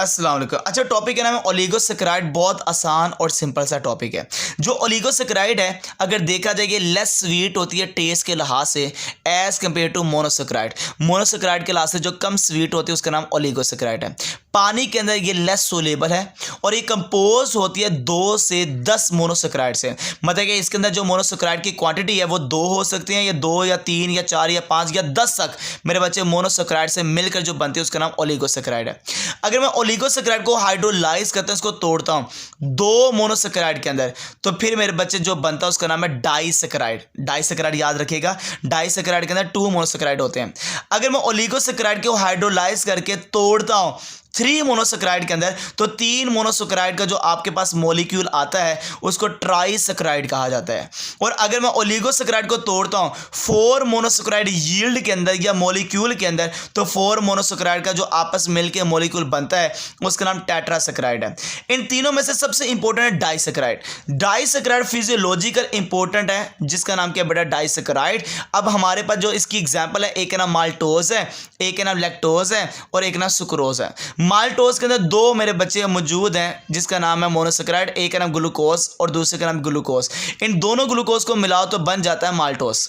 अस्सलाम वालेकुम। अच्छा, टॉपिक का नाम है ओलिगोसैकेराइड। बहुत आसान और सिंपल सा टॉपिक है। जो ओलिगोसैकेराइड है, अगर देखा जाए ये लेस स्वीट होती है टेस्ट के लिहाज से as compared to monosaccharide. Monosaccharide के लिहाज से जो कम स्वीट होती है उसका नाम ओलिगोसैकेराइड है। पानी के अंदर ये लेस सोलेबल है और ये कंपोज होती है 2 से 10 मोनोसैकेराइड से। मतलब कि इसके अंदर जो मोनोसैकेराइड की क्वांटिटी है वो 2 हो सकती है, या 2 या 3 या 4 या 5 या 10 तक मेरे बच्चे मोनोसैकेराइड से मिलकर जो बनती है उसका नाम ओलिगोसैकेराइड है। अगर मैं ओलिगोसैकेराइड को हाइड्रोलाइज करता हूं, इसको तोड़ता हूं 2 मोनोसैकेराइड के अंदर, तो फिर मेरे बच्चे जो बनता है उसका नाम है डाइसैकेराइड। डाइसैकेराइड याद रखिएगा, डाइसैकेराइड के अंदर 2 मोनोसैकेराइड होते हैं। अगर मैं ओलिगोसैकेराइड को हाइड्रोलाइज करके तोड़ता हूं 3 मोनोसैकेराइड के अंदर, तो 3 मोनोसैकेराइड का जो आपके पास मॉलिक्यूल आता है उसको ट्राइसैकेराइड कहा जाता है। और अगर मैं ओलिगोसैकेराइड को तोड़ता हूं 4 मोनोसैकेराइड यील्ड के अंदर या मॉलिक्यूल के अंदर, तो 4 मोनोसैकेराइड का जो आपस मिलकर मॉलिक्यूल बनता है उसका नाम टेट्रासैकेराइड है। इन तीनों में से सबसे इंपॉर्टेंट है डाइसैकेराइड। डाइसैकेराइड फिजियोलॉजिकल इंपॉर्टेंट है, जिसका नाम क्या बेटा, डाइसैकेराइड। अब हमारे पास जो इसकी एग्जाम्पल है, एक का नाम माल्टोज है, एक का नाम लैक्टोज है और एक नाम सुक्रोज है। माल्टोज के अंदर 2 मेरे बच्चे मौजूद हैं, जिसका नाम है मोनोसैकेराइड, एक का नाम ग्लूकोज और दूसरे का नाम ग्लूकोज। इन दोनों ग्लूकोज को मिलाओ तो बन जाता है माल्टोज।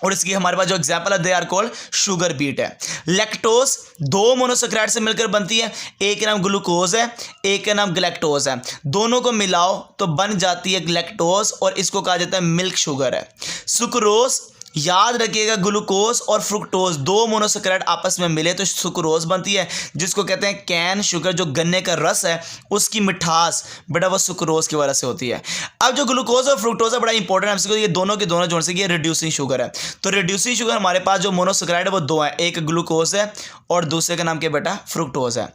और इसकी हमारे पास जो एग्जांपल है they are called sugar beet है। लैक्टोज 2 मोनोसैकेराइड से मिलकर बनती है, एक का नाम ग्लूकोज है, एक का नाम गैलेक्टोज है। दोनों को मिलाओ तो बन जाती है लैक्टोज और इसको कहा जाता है मिल्क शुगर है। सुक्रोज, याद रखिएगा, ग्लूकोज और फ्रुक्टोज 2 मोनोसैकेराइड आपस में मिले तो सुक्रोज बनती है, जिसको कहते हैं कैन शुगर। जो गन्ने का रस है उसकी मिठास बेटा वो सुक्रोज की वजह से होती है। अब जो ग्लूकोज और फ्रुक्टोज है बड़ा इंपॉर्टेंट है, ये दोनों के दोनों जोड़ से ये रिड्यूसिंग शुगर है। तो रिड्यूसिंग शुगर हमारे पास जो मोनोसैकेराइड है वो 2 है, एक ग्लूकोज है और दूसरे का नाम क्या बेटा, फ्रुक्टोज है।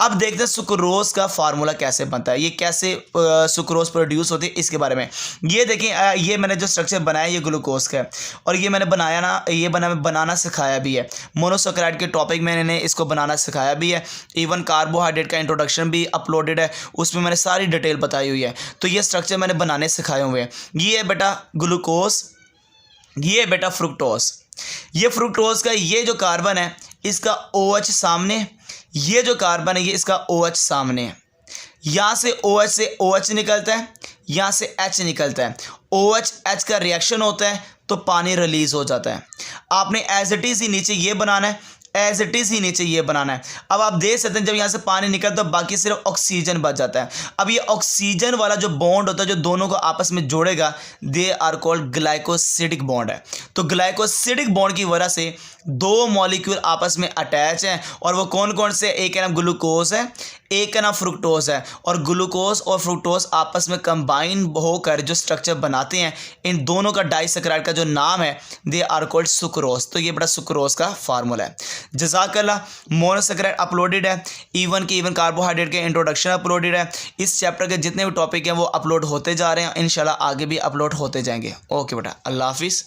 अब देखते हैं सुक्रोज का फार्मूला कैसे बनता है, ये कैसे सुक्रोज प्रोड्यूस होती है इसके बारे में। ये देखें, ये मैंने जो स्ट्रक्चर बनाया ये ग्लूकोज का है और ये मैंने बनाया ना, ये बनाना सिखाया भी है। मोनोसैकेराइड के टॉपिक में मैंने इसको बनाना सिखाया भी है। इवन कार्बोहाइड्रेट का इंट्रोडक्शन भी अपलोडेड है, उसमें मैंने सारी डिटेल बताई हुई है। तो ये स्ट्रक्चर मैंने बनाने सिखाए हुए हैं। ये है बेटा ग्लूकोज, ये है बेटा फ्रुक्टोज। ये फ्रुक्टोज का ये जो कार्बन है इसका OH सामने, ये जो कार्बन है ये इसका OH सामने है। यहाँ से OH से OH निकलता है, यहाँ से H निकलता है। OH H का रिएक्शन होता है तो पानी रिलीज हो जाता है। आपने एज इट इज ही नीचे ये बनाना है, एज इट इज ही नीचे ये बनाना है। अब आप देख सकते हैं जब यहाँ से पानी निकलता है तो बाकी सिर्फ ऑक्सीजन बच जाता है। अब ये ऑक्सीजन वाला जो बॉन्ड होता है जो दोनों को आपस में जोड़ेगा, they are called glycosidic bond है। तो ग्लाइकोसिडिक बॉन्ड की वजह से 2 मॉलिक्यूल आपस में अटैच हैं और वो कौन कौन से, एक का नाम ग्लूकोज है, एक का नाम फ्रुक्टोज है। और ग्लूकोज और फ्रुक्टोज आपस में कंबाइन होकर जो स्ट्रक्चर बनाते हैं, इन दोनों का डाइसैकेराइड का जो नाम है दे आर कॉल्ड सुक्रोज। तो ये बड़ा सुक्रोज का फार्मूला है। जज़ाकल्लाह। मोनोसैकेराइड अपलोडेड है, इवन कार्बोहाइड्रेट के इंट्रोडक्शन अपलोडेड है। इस चैप्टर के जितने भी टॉपिक हैं वो अपलोड होते जा रहे हैं, इंशाल्लाह आगे भी अपलोड होते जाएंगे। ओके बेटा, अल्लाह हाफिज़।